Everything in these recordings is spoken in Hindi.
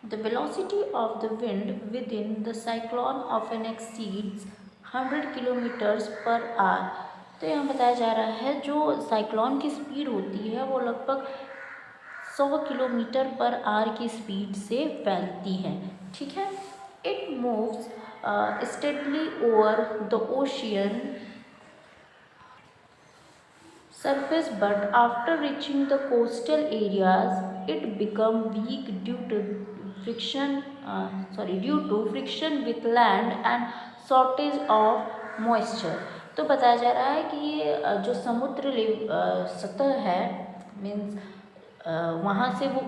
The velocity of the wind within the cyclone often exceeds 100 kilometres per hour. तो यहाँ बताया जा रहा है जो साइक्लोन की स्पीड होती है वो लगभग 100 किलोमीटर पर आवर की स्पीड से फैलती है। ठीक है। It moves steadily over the ocean surface, but after reaching the coastal areas it become weak due to friction with land and shortage of moisture। तो बताया जा रहा है कि ये जो समुद्र सतह है मीन्स वहाँ से वो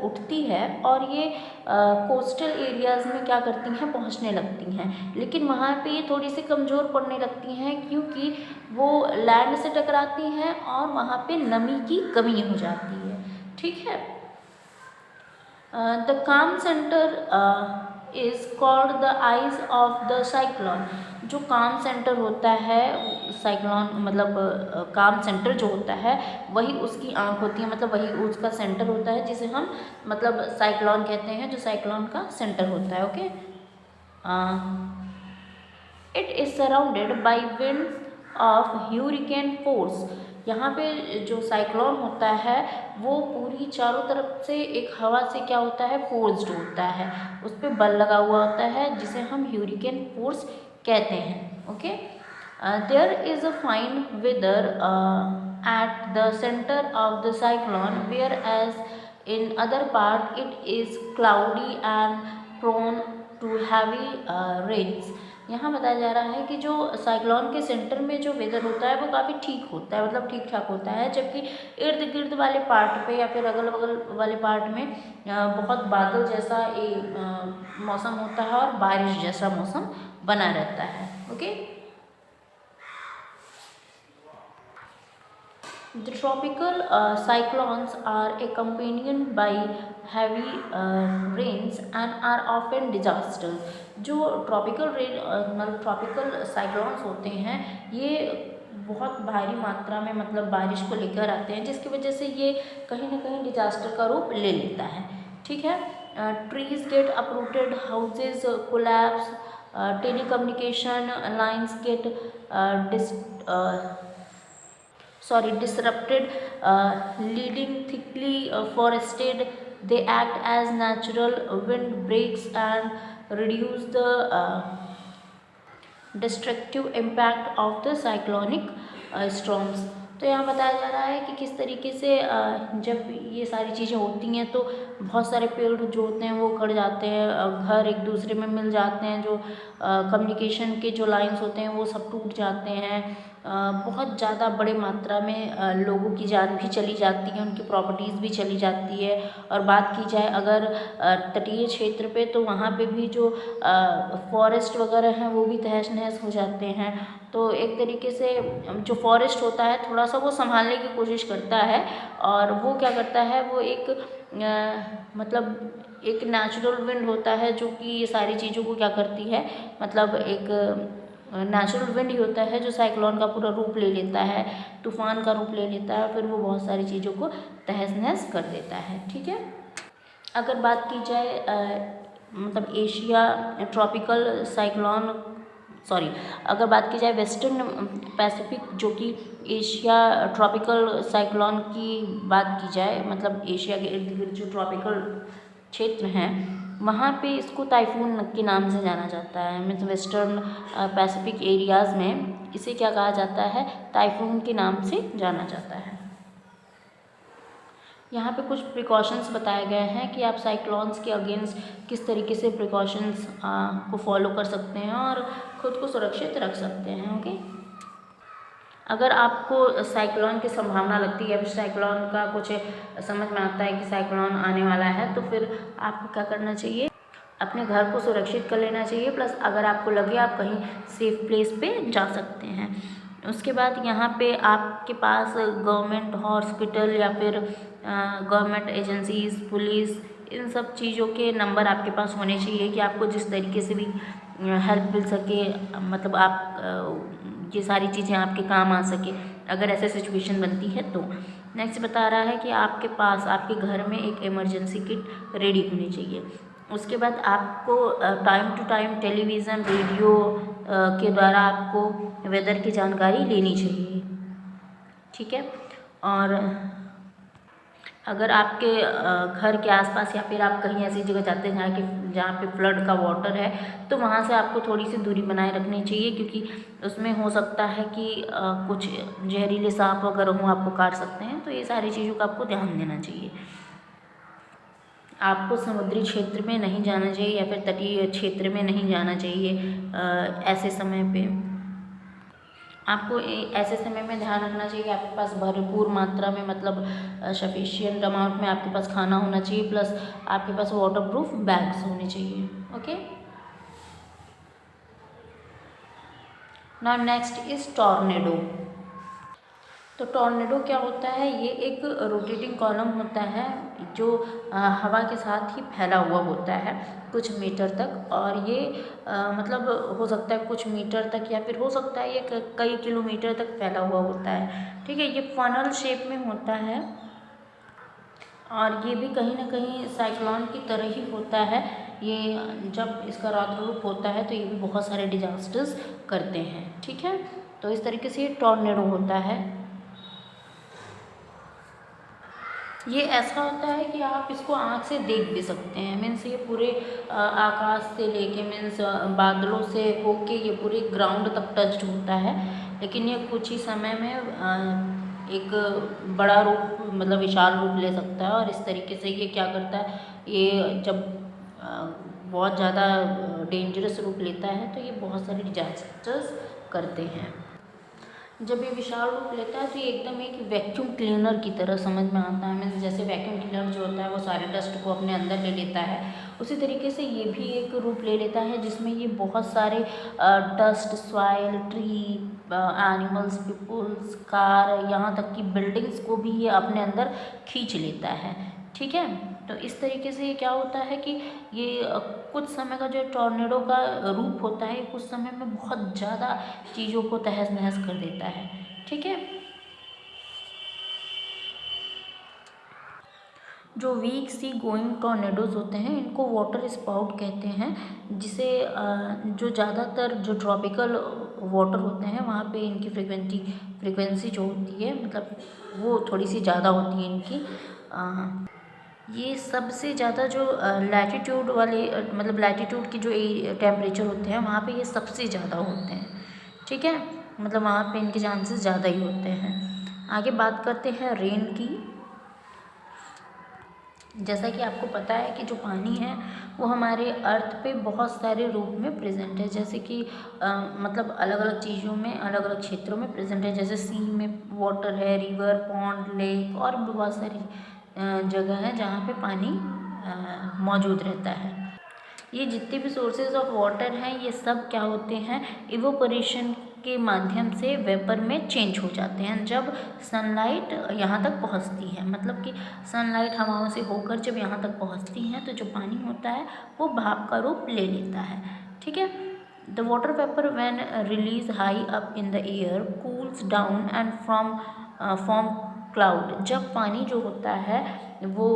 उठती है और ये कोस्टल एरियाज़ में क्या करती हैं, पहुँचने लगती हैं, लेकिन वहाँ पे ये थोड़ी सी कमज़ोर पड़ने लगती हैं क्योंकि वो लैंड से टकराती हैं और वहाँ पे नमी की कमी हो जाती है। ठीक है। द काम centre is called the eyes of the cyclone. जो काम सेंटर होता है साइक्लोन मतलब काम सेंटर जो होता है वही उसकी आँख होती है, मतलब वही उसका सेंटर होता है जिसे हम मतलब साइक्लोन कहते हैं, जो साइक्लोन का सेंटर होता है। Okay. It is surrounded by winds of ह्यूरिकेन force. यहाँ पे जो साइक्लोन होता है वो पूरी चारों तरफ से एक हवा से क्या होता है, फोर्स्ड होता है, उस पर बल लगा हुआ होता है जिसे हम ह्यूरिकेन फोर्स कहते हैं। Okay. There is a fine weather at the centre of the cyclone whereas in other part it is cloudy and prone to heavy rains. यहाँ बताया जा रहा है कि जो साइक्लोन के सेंटर में जो वेदर होता है वो काफ़ी ठीक होता है, मतलब ठीक ठाक होता है, जबकि इर्द गिर्द वाले पार्ट पे या फिर अगल बगल वाले पार्ट में बहुत बादल जैसा मौसम होता है और बारिश जैसा मौसम बना रहता है। Okay. The tropical cyclones are accompanied by heavy rains and are often disasters। जो ट्रॉपिकल रेन मतलब ट्रॉपिकल साइक्लोन्स होते हैं ये बहुत भारी मात्रा में मतलब बारिश को लेकर आते हैं, जिसकी वजह से ये कहीं ना कहीं डिजास्टर का रूप ले लेता है। ठीक है। Trees get uprooted, houses collapse, telecommunication lines get disrupted, leading thickly forested. They act as natural wind breaks and reduce the destructive impact of the cyclonic storms। तो यहाँ बताया जा रहा है कि किस तरीके से जब ये सारी चीज़ें होती हैं तो बहुत सारे पेड़ जो होते हैं वो उखड़ जाते हैं, घर एक दूसरे में मिल जाते हैं, जो कम्युनिकेशन के जो लाइंस होते हैं वो सब टूट जाते हैं, बहुत ज़्यादा बड़े मात्रा में लोगों की जान भी चली जाती है, उनकी प्रॉपर्टीज़ भी चली जाती है। और बात की जाए अगर तटीय क्षेत्र पे तो वहाँ पे भी जो फॉरेस्ट वगैरह हैं वो भी तहस नहस हो जाते हैं। तो एक तरीके से जो फॉरेस्ट होता है थोड़ा सा वो संभालने की कोशिश करता है और वो क्या करता है, वो एक मतलब एक नेचुरल विंड होता है जो कि ये सारी चीज़ों को क्या करती है, मतलब एक नेचुरल विंड ही होता है जो साइक्लोन का पूरा रूप ले लेता है, तूफान का रूप ले लेता है, फिर वो बहुत सारी चीज़ों को तहस नहस कर देता है। ठीक है। अगर बात की जाए मतलब एशिया ट्रॉपिकल साइक्लोन अगर बात की जाए वेस्टर्न पैसिफिक जो कि एशिया ट्रॉपिकल साइक्लोन की बात की जाए, मतलब एशिया के इर्द गिर्द जो ट्रॉपिकल क्षेत्र हैं वहाँ पे इसको टाइफून के नाम से जाना जाता है। मीन्स वेस्टर्न पैसिफिक एरियाज़ में इसे क्या कहा जाता है, टाइफून के नाम से जाना जाता है। यहाँ पे कुछ प्रिकॉशंस बताए गए हैं कि आप साइक्लोन्स के अगेंस्ट किस तरीके से प्रिकॉशंस को फॉलो कर सकते हैं और खुद को सुरक्षित रख सकते हैं। ओके। अगर आपको साइक्लोन की संभावना लगती है या फिर साइक्लोन का कुछ समझ में आता है कि साइक्लोन आने वाला है, तो फिर आपको क्या करना चाहिए, अपने घर को सुरक्षित कर लेना चाहिए, प्लस अगर आपको लगे आप कहीं सेफ प्लेस पे जा सकते हैं। उसके बाद यहाँ पे आपके पास गवर्नमेंट हॉस्पिटल या फिर गवर्नमेंट एजेंसीज़, पुलिस, इन सब चीज़ों के नंबर आपके पास होने चाहिए कि आपको जिस तरीके से भी हेल्प मिल सके, मतलब आप ये सारी चीज़ें आपके काम आ सके अगर ऐसे सिचुएशन बनती है तो। नेक्स्ट बता रहा है कि आपके पास आपके घर में एक इमरजेंसी किट रेडी होनी चाहिए। उसके बाद आपको time to time television radio के द्वारा आपको वेदर की जानकारी लेनी चाहिए, ठीक है। और अगर आपके घर के आसपास या फिर आप कहीं ऐसी जगह जाते हैं जहाँ पे फ्लड का वाटर है, तो वहाँ से आपको थोड़ी सी दूरी बनाए रखनी चाहिए, क्योंकि उसमें हो सकता है कि कुछ जहरीले सांप वगैरह हों, आपको काट सकते हैं। तो ये सारी चीज़ों का आपको ध्यान देना चाहिए। आपको समुद्री क्षेत्र में नहीं जाना चाहिए या फिर तटीय क्षेत्र में नहीं जाना चाहिए ऐसे समय पे। आपको ऐसे समय में ध्यान रखना चाहिए कि आपके पास भरपूर मात्रा में, मतलब सफिशिएंट अमाउंट में आपके पास खाना होना चाहिए, प्लस आपके पास वाटरप्रूफ बैग्स होने चाहिए। Okay, now next is tornado. तो टॉर्नेडो क्या होता है? ये एक रोटेटिंग कॉलम होता है जो हवा के साथ ही फैला हुआ होता है कुछ मीटर तक, और ये मतलब हो सकता है कुछ मीटर तक या फिर हो सकता है ये कई किलोमीटर तक फैला हुआ होता है, ठीक है। ये फनल शेप में होता है और ये भी कहीं ना कहीं साइक्लोन की तरह ही होता है। ये जब इसका रौद्र रूप होता है तो ये भी बहुत सारे डिजास्टर्स करते हैं, ठीक है। तो इस तरीके से ये टॉर्नेडो होता है। ये ऐसा होता है कि आप इसको आँख से देख भी सकते हैं, मीन्स ये पूरे आकाश से लेके मीन्स बादलों से होके ये पूरे ग्राउंड तक टच्ड होता है, लेकिन ये कुछ ही समय में एक बड़ा रूप, मतलब विशाल रूप ले सकता है। और इस तरीके से ये क्या करता है, ये जब बहुत ज़्यादा डेंजरस रूप लेता है तो ये बहुत सारे डिजास्टर्स करते हैं। जब ये विशाल रूप लेता है तो ये एकदम एक वैक्यूम क्लीनर की तरह समझ में आता है। मीन्स जैसे वैक्यूम क्लीनर जो होता है वो सारे डस्ट को अपने अंदर ले लेता है, उसी तरीके से ये भी एक रूप ले लेता है जिसमें ये बहुत सारे dust, soil, tree, animals, peoples, car, यहाँ तक कि बिल्डिंग्स को भी ये अपने अंदर खींच लेता है, ठीक है। तो इस तरीके से ये क्या होता है कि ये कुछ समय का जो टॉर्नेडो का रूप होता है कुछ समय में बहुत ज़्यादा चीज़ों को तहस नहस कर देता है, ठीक है। जो वीक सी गोइंग टॉर्नेडोज होते हैं इनको वाटर स्पाउट कहते हैं, जिसे जो ज़्यादातर जो ट्रॉपिकल वाटर होते हैं वहाँ पे इनकी फ्रिक्वेंसी जो होती है, मतलब वो थोड़ी सी ज़्यादा होती है इनकी। ये सबसे ज़्यादा जो लैटीट्यूड वाले, मतलब लैटीट्यूड की जो टेम्परेचर होते हैं वहाँ पे ये सबसे ज़्यादा होते हैं, ठीक है। मतलब वहाँ पे इनके चांसेस ज़्यादा ही होते हैं। आगे बात करते हैं रेन की। जैसा कि आपको पता है कि जो पानी है वो हमारे अर्थ पे बहुत सारे रूप में प्रेजेंट है, जैसे कि मतलब अलग अलग चीज़ों में, अलग अलग क्षेत्रों में प्रेजेंट है। जैसे सी में वाटर है, रिवर, पॉन्ड, लेक और भी बहुत सारी जगह है जहाँ पे पानी मौजूद रहता है। ये जितने भी सोर्सेज ऑफ वाटर हैं ये सब क्या होते हैं, इवोपोरेशन के माध्यम से वेपर में चेंज हो जाते हैं जब सनलाइट यहाँ तक पहुँचती है। मतलब कि सनलाइट हवाओं से होकर जब यहाँ तक पहुँचती हैं तो जो पानी होता है वो भाप का रूप ले लेता है, ठीक है। The water vapour when release high up in the air cools down and form cloud. जब पानी जो होता है वो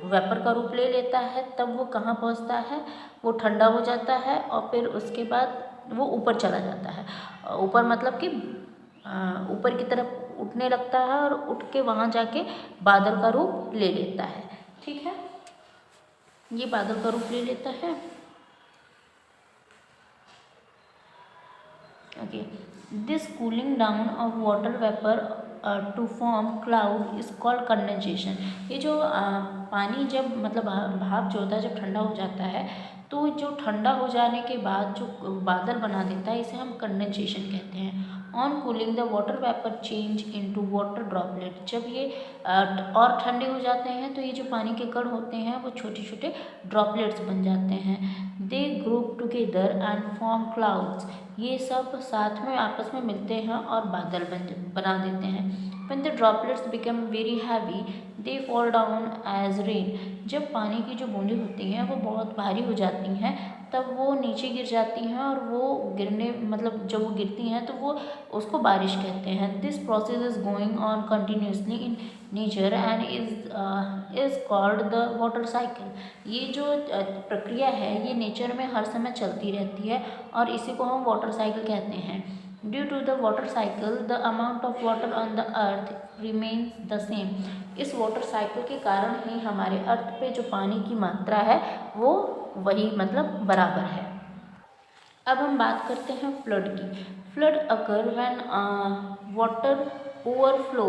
वेपर का रूप ले लेता है तब वो कहाँ पहुँचता है, वो ठंडा हो जाता है और फिर उसके बाद वो ऊपर चला जाता है। ऊपर मतलब कि ऊपर की तरफ उठने लगता है और उठ के वहाँ जाके बादल का रूप ले लेता है, ठीक है। ये बादल का रूप ले लेता है। Okay, this cooling down of water vapour to form cloud is called condensation. ये जो पानी जब मतलब भाप जो होता है जब ठंडा हो जाता है तो जो ठंडा हो जाने के बाद जो बादल बना देता है इसे हम कंडेंसेशन कहते हैं। On cooling the water vapour change into water droplet. जब ये और ठंडे हो जाते हैं तो ये जो पानी के कण होते हैं वो छोटे छोटे ड्रॉपलेट्स बन जाते हैं। They group together and form clouds. ये सब साथ में आपस में मिलते हैं और बादल बना देते हैं। When the droplets become very heavy, they fall down as rain. जब पानी की जो बूंदें होती हैं वो बहुत भारी हो जाती हैं तब वो नीचे गिर जाती हैं और वो गिरने मतलब जब वो गिरती हैं तो वो उसको बारिश कहते हैं। This process is going on continuously in nature and is called the water cycle. ये जो प्रक्रिया है ये नेचर में हर समय चलती रहती है और इसी को हम वाटर साइकिल कहते हैं। Due to the water cycle the amount of water on the earth remains the same. इस वाटर साइकिल के कारण ही हमारे अर्थ पे जो पानी की मात्रा है वो वही मतलब बराबर है। अब हम बात करते हैं फ्लड की। Flood occur when water overflow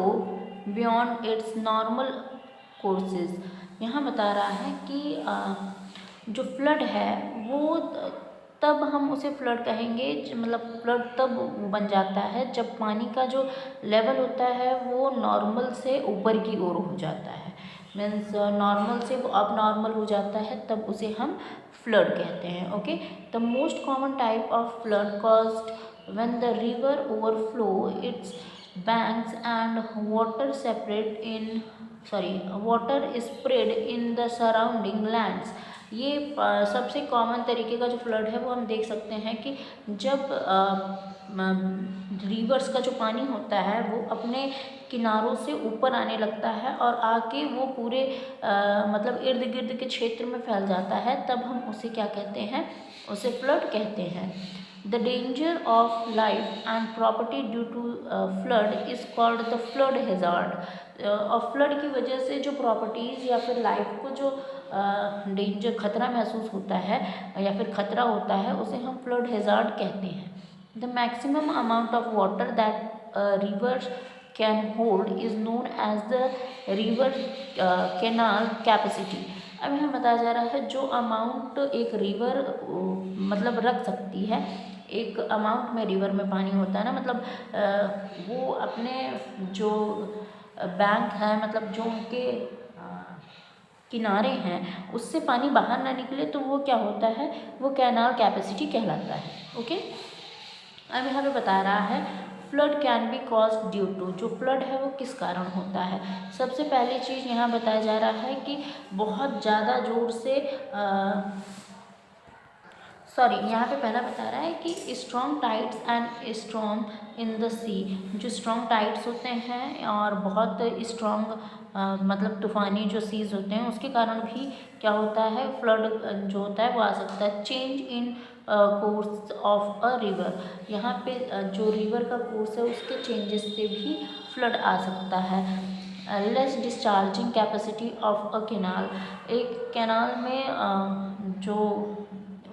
beyond it's normal courses. यहाँ बता रहा है कि जो फ्लड है वो तब हम उसे फ्लड कहेंगे मतलब फ्लड तब बन जाता है जब पानी का जो लेवल होता है वो नॉर्मल से ऊपर की ओर हो जाता है। मीन्स नॉर्मल से वो अब नॉर्मल हो जाता है तब उसे हम फ्लड कहते हैं। Okay, the most common type of flood caused when the river overflow it's banks and water spread in the surrounding lands। ये सबसे कॉमन तरीके का जो फ्लड है वो हम देख सकते हैं कि जब रिवर्स का जो पानी होता है वो अपने किनारों से ऊपर आने लगता है और आके वो पूरे मतलब इर्द गिर्द के क्षेत्र में फैल जाता है तब हम उसे क्या कहते हैं, उसे फ्लड कहते हैं। The danger of life and property due to flood is called the flood hazard। और फ्लड की वजह से जो प्रॉपर्टीज़ या फिर लाइफ को जो डेंजर खतरा महसूस होता है या फिर खतरा होता है उसे हम फ्लड हैज़ार्ड कहते हैं। The maximum amount of water that river can hold is known as the river canal capacity. अब यहाँ बताया जा रहा है जो अमाउंट एक रिवर मतलब रख सकती है, एक अमाउंट में रिवर में पानी होता है ना, मतलब वो अपने जो बैंक है मतलब जो उनके किनारे हैं उससे पानी बाहर ना निकले तो वो क्या होता है, वो कैनाल कैपेसिटी कहलाता है। ओके, अब यहाँ पे बता रहा है flood can be cause due to. जो फ्लड है वो किस कारण होता है। सबसे पहली चीज़ यहाँ बताया जा रहा है कि बहुत ज़्यादा जोर से यहाँ पे पहला बता रहा है कि strong tides and storm in the sea. जो स्ट्रॉन्ग टाइड्स होते हैं और बहुत स्ट्रॉन्ग मतलब तूफ़ानी जो सीज़ होते हैं उसके कारण भी क्या होता है, फ्लड जो होता है वो आ सकता है। Change in course of a river. यहाँ पे जो रिवर का कोर्स है उसके चेंजेस से भी फ्लड आ सकता है। Less discharging capacity of a canal. एक कैनाल में जो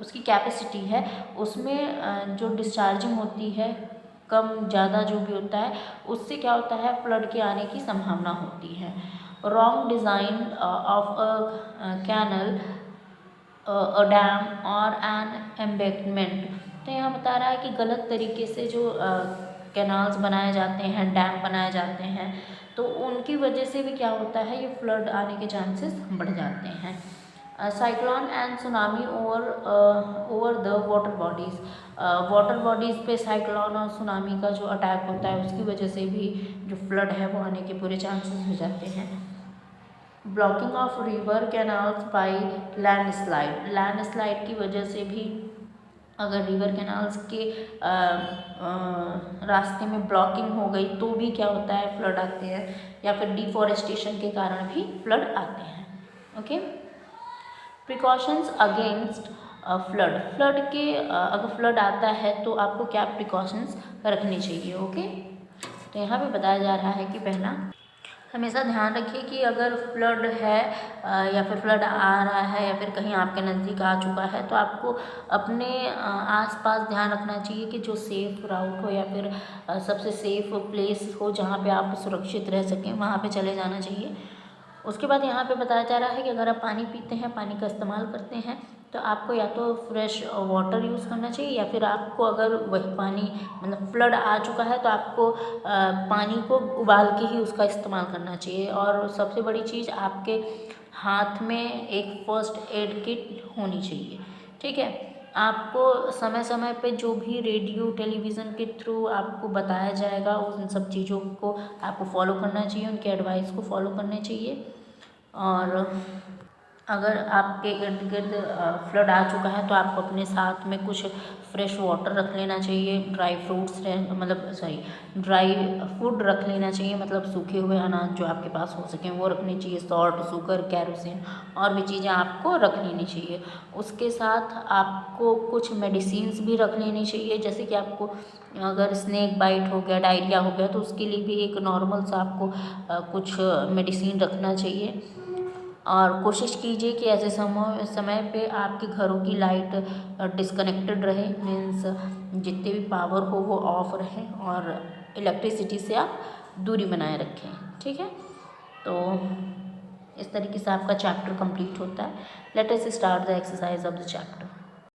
उसकी कैपेसिटी है उसमें जो डिस्चार्जिंग होती है कम ज़्यादा जो भी होता है उससे क्या होता है, फ्लड के आने की संभावना होती है। Wrong design of a canal, a dam और एन एम्बैंकमेंट। तो यहाँ बता रहा है कि गलत तरीके से जो कैनाल्स बनाए जाते हैं, डैम बनाए जाते हैं तो उनकी वजह से भी क्या होता है, ये फ्लड आने के चांसेस बढ़ जाते हैं। Cyclone and tsunami over the water bodies पे साइक्लोन और सुनामी का जो अटैक होता है उसकी वजह से भी जो फ्लड है वो आने के पूरे चांसेस हो जाते हैं। Blocking of river canals by landslide की वजह से भी अगर रिवर कैनाल्स के रास्ते में ब्लॉकिंग हो गई तो भी क्या होता है, फ्लड आते हैं, या फिर डिफॉरेस्टेशन के कारण भी फ्लड आते हैं। ओके, प्रिकॉशंस अगेंस्ट फ्लड के अगर फ्लड आता है तो आपको क्या प्रिकॉशंस रखनी चाहिए। ओके, तो यहाँ पे बताया जा रहा है कि पहला हमेशा ध्यान रखिए कि अगर फ्लड है या फिर फ्लड आ रहा है या फिर कहीं आपके नज़दीक आ चुका है तो आपको अपने आसपास ध्यान रखना चाहिए कि जो सेफ़ राउट हो या फिर सबसे सेफ़ प्लेस हो जहाँ पे आप सुरक्षित रह सकें वहाँ पे चले जाना चाहिए। उसके बाद यहाँ पे बताया जा रहा है कि अगर आप पानी पीते हैं, पानी का इस्तेमाल करते हैं तो आपको या तो फ्रेश वाटर यूज़ करना चाहिए या फिर आपको अगर वही पानी मतलब फ्लड आ चुका है तो आपको पानी को उबाल के ही उसका इस्तेमाल करना चाहिए। और सबसे बड़ी चीज़ आपके हाथ में एक फर्स्ट एड किट होनी चाहिए। ठीक है, आपको समय समय पे जो भी रेडियो टेलीविज़न के थ्रू आपको बताया जाएगा उन सब चीज़ों को आपको फॉलो करना चाहिए, उनके एडवाइस को फॉलो करने चाहिए। और अगर आपके इर्द गिर्द फ्लड आ चुका है तो आपको अपने साथ में कुछ फ्रेश वाटर रख लेना चाहिए, ड्राई फ्रूट्स ड्राई फूड रख लेना चाहिए, मतलब सूखे हुए अनाज जो आपके पास हो सकें वो रखने चाहिए, सॉल्ट, शुगर, केरोसिन और भी चीज़ें आपको रख लेनी चाहिए। उसके साथ आपको कुछ मेडिसिन्स भी रख लेनी चाहिए, जैसे कि आपको अगर स्नेक बाइट हो गया, डायरिया हो गया, तो उसके लिए भी एक नॉर्मल सा आपको कुछ मेडिसिन रखना चाहिए। और कोशिश कीजिए कि ऐसे समय पे आपके घरों की लाइट डिस्कनेक्टेड रहे, मीन्स जितने भी पावर हो वो ऑफ रहे और इलेक्ट्रिसिटी से आप दूरी बनाए रखें। ठीक है, तो इस तरीके से आपका चैप्टर कंप्लीट होता है। Let us start the exercise of the chapter.